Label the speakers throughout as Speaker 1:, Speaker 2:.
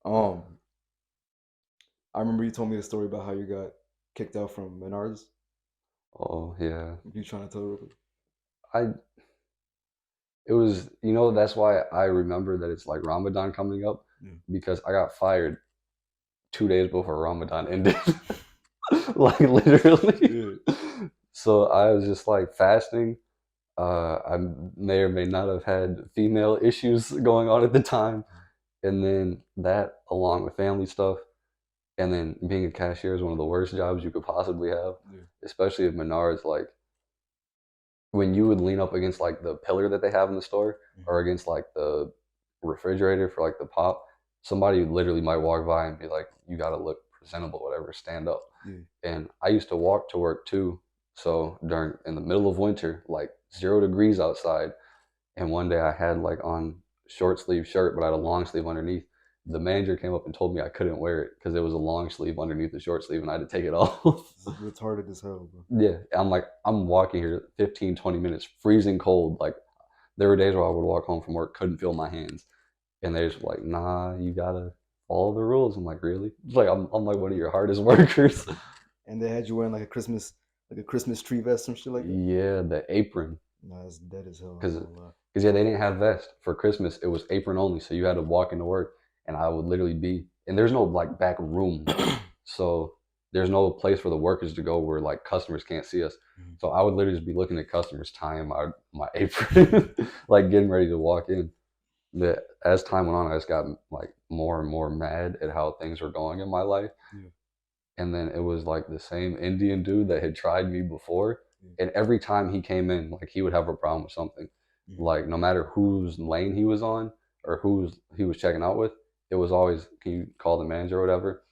Speaker 1: Um, I remember you told me a story about how you got kicked out from Menards.
Speaker 2: Oh yeah.
Speaker 1: You trying to tell real quick?
Speaker 2: I it was that's why I remember that it's like Ramadan coming up
Speaker 1: Yeah.
Speaker 2: because I got fired 2 days before Ramadan ended. Like literally.
Speaker 1: Yeah.
Speaker 2: So I was just like fasting. I may or may not have had female issues going on at the time. And then that along with family stuff. And then being a cashier is one of the worst jobs you could possibly have,
Speaker 1: Yeah.
Speaker 2: especially at Menards. Like when you would lean up against like the pillar that they have in the store
Speaker 1: Mhm.
Speaker 2: or against like the refrigerator for like the pop, somebody literally might walk by and be like, "You got to look presentable, whatever. Stand up."
Speaker 1: Yeah.
Speaker 2: And I used to walk to work too. So during in the middle of winter, like 0 degrees outside, and one day I had like on short sleeve shirt, but I had a long sleeve underneath. The manager came up and told me I couldn't wear it because it was a long sleeve underneath the short sleeve and I had to take it off.
Speaker 1: This is retarded as hell, bro.
Speaker 2: Yeah, I'm like, I'm walking here 15, 20 minutes, freezing cold. Like, there were days where I would walk home from work, couldn't feel my hands. And they just were like, nah, you gotta follow the rules. I'm like, really? It's like, I'm like one of your hardest workers.
Speaker 1: And they had you wearing like a Christmas tree vest, some shit like that.
Speaker 2: Yeah, the apron.
Speaker 1: Nah, it's dead as hell. I ain't
Speaker 2: Because,
Speaker 1: gonna lie.
Speaker 2: yeah, they didn't have vest for Christmas. It was apron only. So you had to walk into work and I would literally be, and there's no like back room. So there's no place for the workers to go where like customers can't see us.
Speaker 1: Mhm.
Speaker 2: So I would literally just be looking at customers tying my apron, like getting ready to walk in. But as time went on, I just got like more and more mad at how things were going in my life.
Speaker 1: Yeah.
Speaker 2: And then it was like the same Indian dude that had tried me before.
Speaker 1: Yeah.
Speaker 2: And every time he came in, like he would have a problem with something.
Speaker 1: Mhm.
Speaker 2: Like no matter whose lane he was on or whose he was checking out with, it was always, can you call the manager or whatever?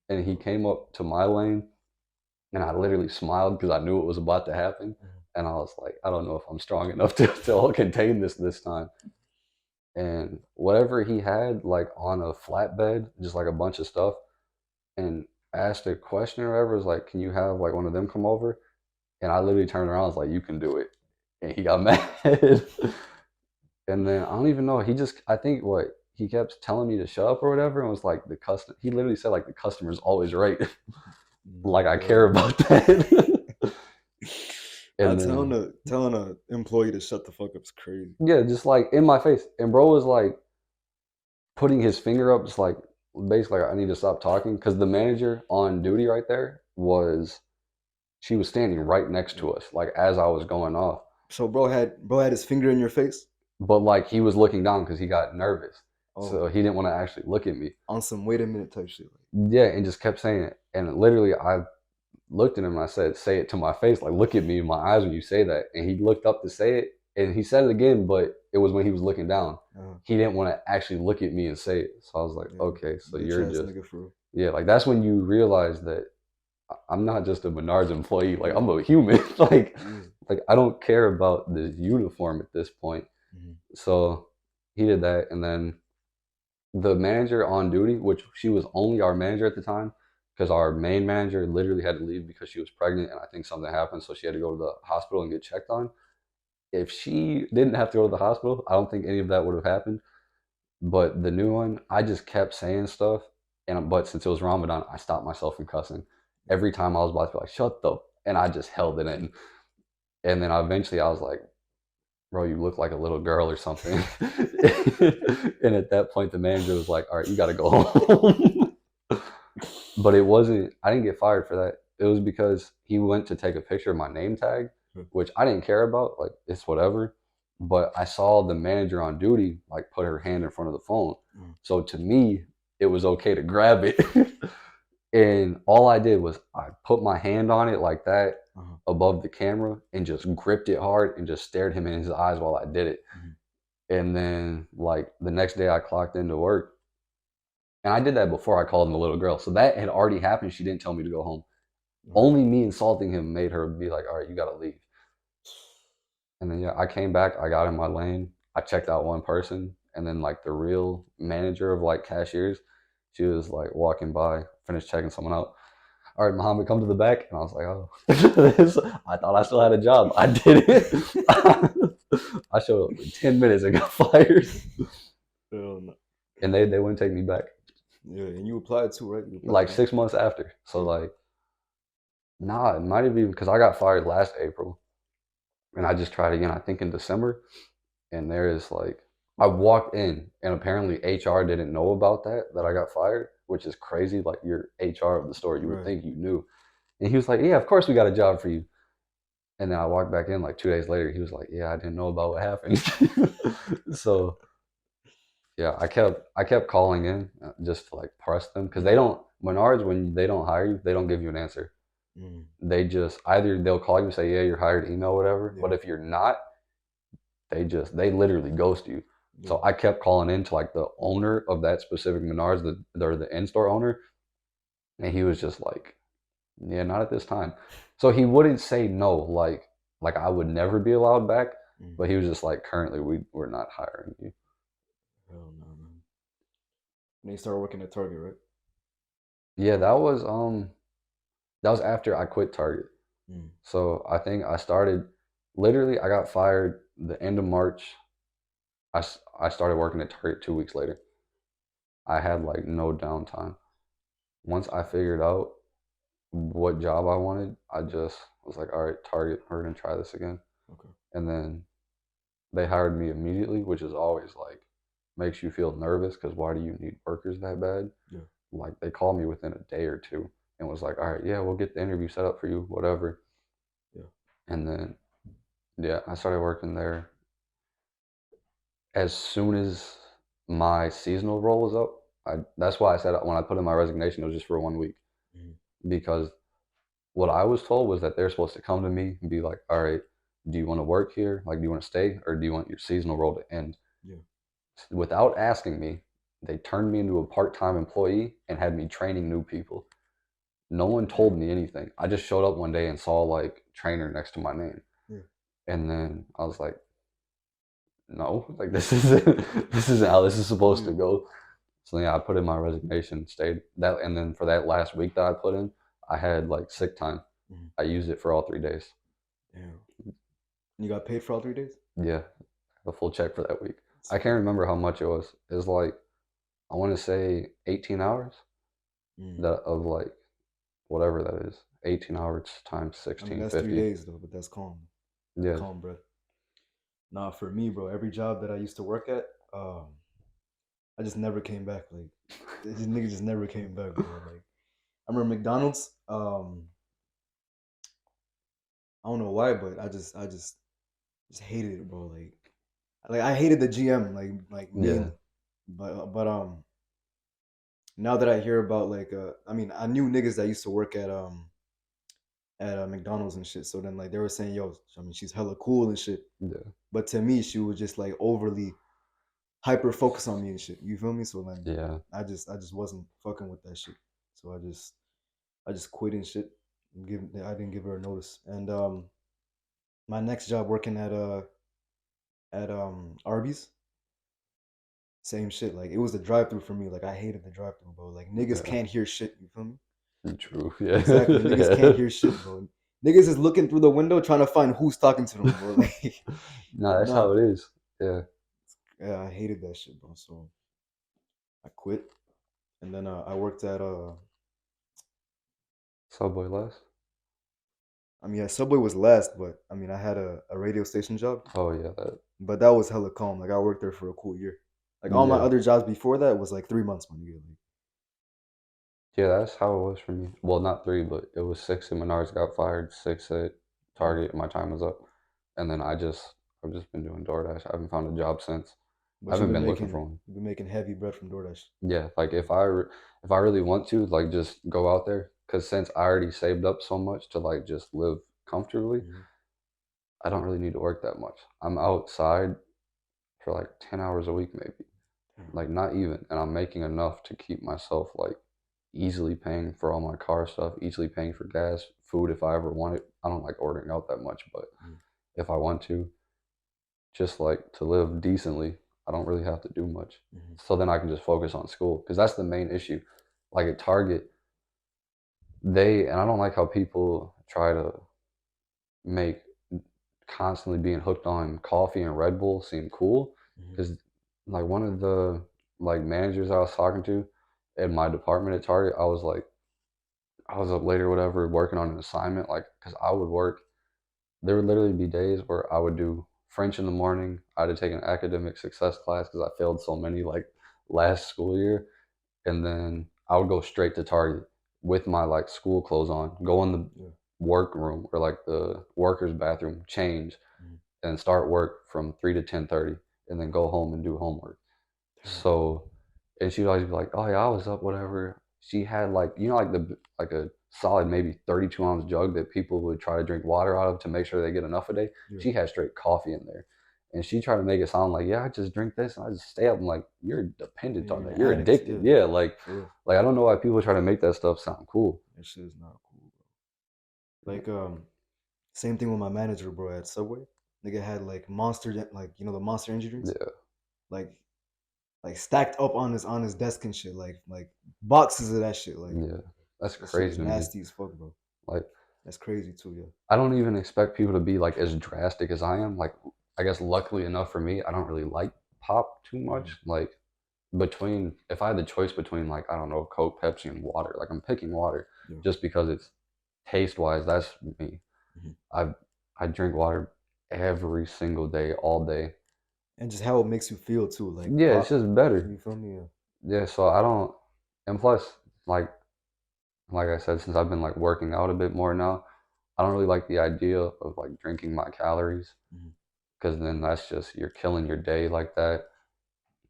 Speaker 2: And he came up to my lane and I literally smiled because I knew it was about to happen.
Speaker 1: Mhm.
Speaker 2: And I was like, I don't know if I'm strong enough to contain this time. And whatever he had like on a flatbed, just like a bunch of stuff, and asked a question or whatever, was like, can you have like one of them come over? And I literally turned around, I was like, you can do it. And he got mad. And then I don't even know, he just, I think what, he kept telling me to shut up or whatever and was like, he literally said like the customer's always right. Like I care
Speaker 1: Bro.
Speaker 2: about that.
Speaker 1: Not
Speaker 2: And then
Speaker 1: telling a employee to shut the fuck up is crazy.
Speaker 2: yeah, just like in my face. And bro was like putting his finger up, just like basically like, I need to stop talking because the manager on duty right there she was standing right next
Speaker 1: Yeah.
Speaker 2: to us, like as I was going off.
Speaker 1: So bro had his finger in your face.
Speaker 2: But like he was looking down because he got nervous,
Speaker 1: Oh,
Speaker 2: so he didn't want to actually look at me.
Speaker 1: on some wait a minute type shit.
Speaker 2: Yeah, and just kept saying it. And literally, I looked at him and I said, "Say it to my face, like look at me in my eyes when you say that." And he looked up to say it, and he said it again, but it was when he was looking down.
Speaker 1: Uh,
Speaker 2: He didn't want to actually look at me and say it. So I was like,
Speaker 1: yeah,
Speaker 2: "Okay, so
Speaker 1: bitch
Speaker 2: you're
Speaker 1: ass
Speaker 2: just
Speaker 1: nigga for real.
Speaker 2: yeah." Like that's when you realize that I'm not just a Menards employee. Like
Speaker 1: Yeah,
Speaker 2: I'm a human. like
Speaker 1: yeah.
Speaker 2: like I don't care about the uniform at this point.
Speaker 1: Mhm.
Speaker 2: So he did that, and then the manager on duty, which she was only our manager at the time, because our main manager literally had to leave because she was pregnant, and I think something happened, so she had to go to the hospital and get checked on. If she didn't have to go to the hospital, I don't think any of that would have happened. But the new one, I just kept saying stuff, and but since it was Ramadan, I stopped myself from cussing. Every time I was about to be like, "Shut the," and I just held it in. And then eventually I was like, bro, you look like a little girl or something. And at that point, the manager was like, all right, you got to go home. But it wasn't, I didn't get fired for that. It was because he went to take a picture of my name tag, which I didn't care about. Like, it's whatever. But I saw the manager on duty, like, put her hand in front of the phone.
Speaker 1: Mhm.
Speaker 2: So to me, it was okay to grab it. And all I did was I put my hand on it like that
Speaker 1: Uh-huh.
Speaker 2: above the camera and just gripped it hard and just stared him in his eyes while I did it.
Speaker 1: Mhm.
Speaker 2: And then like the next day I clocked into work and I did that before I called him a little girl. So that had already happened. She didn't tell me to go home.
Speaker 1: Uh-huh.
Speaker 2: Only me insulting him made her be like, all right, you got to leave. And then yeah, I came back, I got in my lane, I checked out one person, and then like the real manager of like cashiers, she was like walking by, finished checking someone out. All right, Muhammad, come to the back. And I was like, oh, I thought I still had a job. I did it. I showed up in 10 minutes and got fired.
Speaker 1: Hell no.
Speaker 2: And they wouldn't take me back.
Speaker 1: Yeah, and you applied too, right? You applied
Speaker 2: like
Speaker 1: again.
Speaker 2: 6 months after. So
Speaker 1: Yeah.
Speaker 2: like, nah, it might have been because I got fired last April, and I just tried again. I think in December, and there is like, I walked in, and apparently HR didn't know about that I got fired, which is crazy. Like you're HR of the store, you would
Speaker 1: Right.
Speaker 2: think you knew. And he was like, "Yeah, of course we got a job for you." And then I walked back in like 2 days later. He was like, "Yeah, I didn't know about what happened." So yeah, I kept calling in just to like press them because they
Speaker 1: Mm,
Speaker 2: don't Menards when they don't hire you, they don't give you an answer.
Speaker 1: mm,
Speaker 2: They just either they'll call you and say, "Yeah, you're hired," email whatever.
Speaker 1: yeah.
Speaker 2: But if you're not, they literally ghost you.
Speaker 1: Yeah.
Speaker 2: So I kept calling in to like the owner of that specific Menards, the in store owner, and he was just like, "Yeah, not at this time." So he wouldn't say no, like I would never be allowed back,
Speaker 1: Mm.
Speaker 2: but he was just like, "Currently, we're not hiring you."
Speaker 1: Hell no, man. And you started working at Target, right?
Speaker 2: Yeah, that was after I quit Target.
Speaker 1: Mm.
Speaker 2: So I think I started literally I got fired the end of March. I started working at Target 2 weeks later. I had like no downtime. Once I figured out what job I wanted, I just was like, all right, Target, we're gonna try this again.
Speaker 1: Okay.
Speaker 2: And then they hired me immediately, which is always like makes you feel nervous because why do you need workers that bad?
Speaker 1: Yeah.
Speaker 2: Like they called me within a day or two and was like, all right, yeah, we'll get the interview set up for you, whatever.
Speaker 1: Yeah.
Speaker 2: And then yeah, I started working there as soon as my seasonal role was up. That's why I said when I put in my resignation, it was just for 1 week
Speaker 1: Mm.
Speaker 2: because what I was told was that they're supposed to come to me and be like, all right, do you want to work here? Like, do you want to stay or do you want your seasonal role to end?
Speaker 1: Yeah.
Speaker 2: Without asking me, they turned me into a part time employee and had me training new people. No one told
Speaker 1: Damn.
Speaker 2: me anything. I just showed up one day and saw like trainer next to my name.
Speaker 1: Yeah.
Speaker 2: And then I was like, no, like this isn't this isn't how this is supposed
Speaker 1: Yeah.
Speaker 2: to go. So yeah, I put in my resignation, stayed that, and then for that last week that I put in, I had like sick time.
Speaker 1: Mm.
Speaker 2: I used it for all 3 days.
Speaker 1: Damn. And you got paid for all 3 days?
Speaker 2: Yeah, the full check for that week.
Speaker 1: That's
Speaker 2: I can't
Speaker 1: fire.
Speaker 2: remember how much it was. It was like I want to say 18 hours
Speaker 1: Mm.
Speaker 2: that of like whatever that is. 18 hours times
Speaker 1: I mean,
Speaker 2: sixteen
Speaker 1: that's three
Speaker 2: fifty.
Speaker 1: days though, but that's calm.
Speaker 2: Yeah,
Speaker 1: Calm, bro. Nah, for me, bro, every job that I used to work at, I just never came back. Like, this nigga just never came back, bro. Like, I remember McDonald's. I don't know why, but I just hated it, bro. Like I hated the GM, like
Speaker 2: yeah,
Speaker 1: mainly. But now that I hear about I mean, I knew niggas that used to work at McDonald's and shit. So then like they were saying, yo, I mean, she's hella cool and shit.
Speaker 2: yeah,
Speaker 1: But to me, she was just like overly hyper focused on me and shit. You feel me? So then
Speaker 2: yeah.
Speaker 1: I just wasn't fucking with that shit. So I just quit and shit. I didn't give her a notice. And my next job working at Arby's, same shit. Like it was the drive through for me. Like I hated the drive through, bro. Like niggas
Speaker 2: Yeah,
Speaker 1: can't hear shit. You feel me?
Speaker 2: true. Yeah,
Speaker 1: Exactly. Niggas can't
Speaker 2: yeah.
Speaker 1: hear shit, bro. Niggas is looking through the window trying to find who's talking to them, bro. Like,
Speaker 2: No, that's
Speaker 1: nah.
Speaker 2: how it is. Yeah.
Speaker 1: Yeah, I hated that shit, bro. So I quit, and then I worked at
Speaker 2: Subway less.
Speaker 1: I mean, yeah, Subway was last, but I mean, I had a radio station job,
Speaker 2: Oh yeah, that.
Speaker 1: but that was hella calm. Like I worked there for a cool year. Like all my
Speaker 2: Yeah,
Speaker 1: other jobs before that was like 3 months, man.
Speaker 2: yeah. That's how it was for me. Well, not three, but it was six. And Menards got fired. Six at
Speaker 1: Yeah.
Speaker 2: Target. My time was up, and then I've just been doing DoorDash. I haven't found a job since. I
Speaker 1: But
Speaker 2: haven't been looking for one.
Speaker 1: you've been making heavy bread from DoorDash.
Speaker 2: Yeah, like if I really want to, like just go out there, because since I already saved up so much to like just live comfortably,
Speaker 1: Hmm.
Speaker 2: I don't really need to work that much. I'm outside for like 10 hours a week, maybe,
Speaker 1: Damn.
Speaker 2: like not even, and I'm making enough to keep myself like easily paying for all my car stuff, easily paying for gas, food if I ever want it. I don't like ordering out that much, but
Speaker 1: Mm.
Speaker 2: if I want to, just like to live decently, I don't really have to do much.
Speaker 1: Mhm.
Speaker 2: So then I can just focus on school because that's the main issue. Like at Target, and I don't like how people try to make constantly being hooked on coffee and Red Bull seem cool
Speaker 1: Mhm.
Speaker 2: because like one of the like managers I was talking to, in my department at Target, I was up late or whatever working on an assignment, like, because I would work. There would literally be days where I would do French in the morning. I had to take an academic success class because I failed so many like last school year, and then I would go straight to Target with my like school clothes on, go in the
Speaker 1: Yeah.
Speaker 2: workroom or like the workers' bathroom, change,
Speaker 1: Mm.
Speaker 2: and start work from 3 to 10:30, and then go home and do homework.
Speaker 1: Damn.
Speaker 2: So, and she'd always be like, "Oh yeah, I was up, whatever." She had like like like a solid maybe 32 ounce jug that people would try to drink water out of to make sure they get enough a day.
Speaker 1: Yeah.
Speaker 2: She had straight coffee in there, and she tried to make it sound like, "Yeah, I just drink this and I just stay up." I'm like, "You're
Speaker 1: Yeah,
Speaker 2: dependent
Speaker 1: you're
Speaker 2: on
Speaker 1: an
Speaker 2: that. You're
Speaker 1: addict.
Speaker 2: addicted."
Speaker 1: Yeah.
Speaker 2: Yeah,
Speaker 1: For real.
Speaker 2: like I don't know why people try to make that stuff sound cool.
Speaker 1: That shit is not cool, bro. Like same thing with my manager, bro, at Subway. Nigga had like like the Monster energy drinks,
Speaker 2: Yeah,
Speaker 1: like stacked up on his desk and shit, like boxes of that shit. Like
Speaker 2: yeah, that's
Speaker 1: that shit is
Speaker 2: crazy to me.
Speaker 1: nasty as fuck, bro.
Speaker 2: Like
Speaker 1: That's crazy too, yeah.
Speaker 2: I don't even expect people to be like as drastic as I am. Like I guess luckily enough for me, I don't really like pop too much.
Speaker 1: Hmm.
Speaker 2: Like between if I had the choice between like I don't know Coke, Pepsi, and water, like I'm picking water
Speaker 1: Yeah.
Speaker 2: just because it's taste wise. That's me.
Speaker 1: Hmm.
Speaker 2: I I drink water every single day, all day.
Speaker 1: And just how it makes you feel too, like
Speaker 2: Yeah, it's
Speaker 1: pop.
Speaker 2: just better.
Speaker 1: You feel me? Yeah.
Speaker 2: Yeah, so I don't. And plus, like I said, since I've been like working out a bit more now, I don't really like the idea of like drinking my calories
Speaker 1: Hmm.
Speaker 2: because then that's just you're killing your day like that,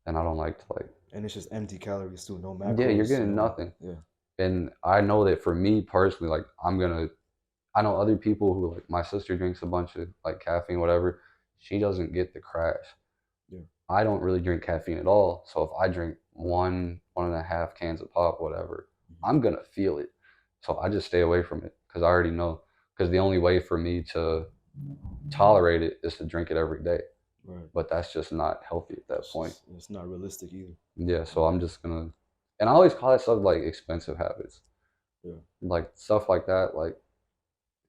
Speaker 2: and I don't like to like.
Speaker 1: And it's just empty calories too, no
Speaker 2: Yeah, you're
Speaker 1: macros,
Speaker 2: getting
Speaker 1: no.
Speaker 2: nothing.
Speaker 1: Yeah.
Speaker 2: And I know that for me personally, like I know other people who like my sister drinks a bunch of like caffeine, whatever. She doesn't get the crash.
Speaker 1: Yeah.
Speaker 2: I don't really drink caffeine at all. So if I drink 1.5 cans of pop, whatever,
Speaker 1: Hmm.
Speaker 2: I'm gonna feel it. So I just stay away from it because I already know. Because the only way for me to tolerate it is to drink it every day.
Speaker 1: Right.
Speaker 2: But that's just not healthy at that point.
Speaker 1: It's not realistic either.
Speaker 2: Yeah, so I'm just gonna, and I always call that stuff like expensive habits,
Speaker 1: Yeah.
Speaker 2: like stuff like that, like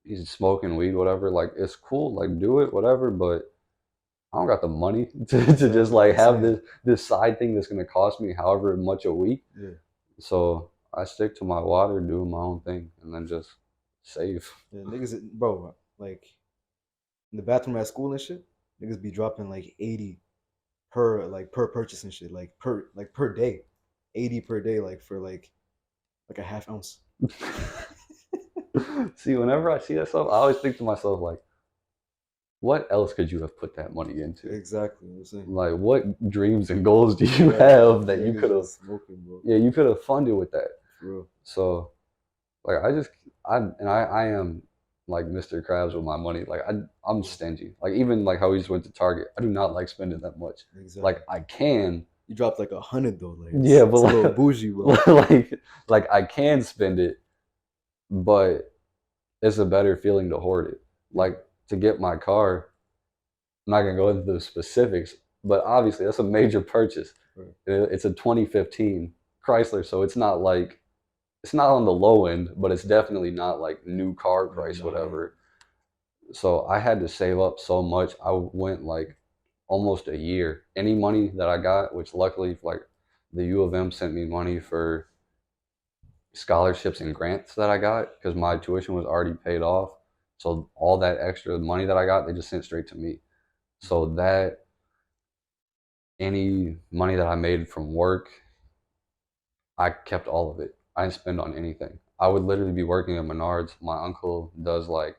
Speaker 2: he's smoking weed, whatever. Like it's cool, like do it, whatever. But I don't got the money to just
Speaker 1: Exactly what
Speaker 2: like
Speaker 1: I'm
Speaker 2: have
Speaker 1: saying.
Speaker 2: this side thing that's gonna cost me however much a week.
Speaker 1: Yeah.
Speaker 2: So I stick to my water, do my own thing, and then just save.
Speaker 1: Yeah. Niggas, bro, like in the bathroom at school and shit, niggas be dropping like 80 per purchase and shit, like per day, 80 per day, like for like a half ounce.
Speaker 2: See, whenever I see that stuff, I always think to myself like, what else could you have put that money into?
Speaker 1: Exactly what I'm saying.
Speaker 2: Like, what dreams and goals do you
Speaker 1: Right.
Speaker 2: have that you
Speaker 1: Niggas
Speaker 2: could have?
Speaker 1: just smoking, bro.
Speaker 2: Yeah, you could have funded with that.
Speaker 1: For real.
Speaker 2: So, like, I am like Mr. Krabs with my money. Like, I'm
Speaker 1: Yeah.
Speaker 2: stingy. Like, even like how we just went to Target, I do not like spending that much.
Speaker 1: Exactly.
Speaker 2: Like, I can,
Speaker 1: You dropped like 100 though. Like
Speaker 2: yeah,
Speaker 1: it's a little
Speaker 2: but
Speaker 1: bougie, bro.
Speaker 2: like I can spend it, but it's a better feeling to hoard it.
Speaker 1: Yeah.
Speaker 2: Like to get my car, I'm not gonna go into the specifics, but obviously that's a major purchase.
Speaker 1: Right.
Speaker 2: It's a 2015 Chrysler, so it's not on the low end, but it's definitely not like new car
Speaker 1: Yeah.
Speaker 2: price,
Speaker 1: Nah. Yeah.
Speaker 2: whatever. So I had to save up so much. I went like almost a year. Any money that I got, which luckily like the U of M sent me money for scholarships and grants that I got because my tuition was already paid off. So all that extra money that I got, they just sent straight to me. So that any money that I made from work, I kept all of it. I didn't spend on anything. I would literally be working at Menards. My uncle does like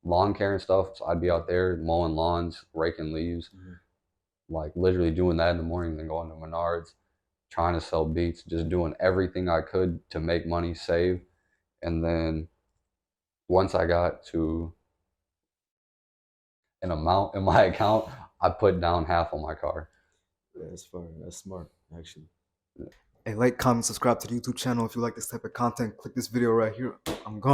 Speaker 2: lawn care and stuff, so I'd be out there mowing lawns, raking leaves,
Speaker 1: Mm-hmm.
Speaker 2: like literally doing that in the morning, then going to Menards, trying to sell beats, just doing everything I could to make money, save, and then once I got to an amount in my account, I put down half on my car.
Speaker 1: Yeah, that's fire. That's smart, actually. Hey, like, comment, subscribe to the YouTube channel if you like this type of content. Click this video right here. I'm gone.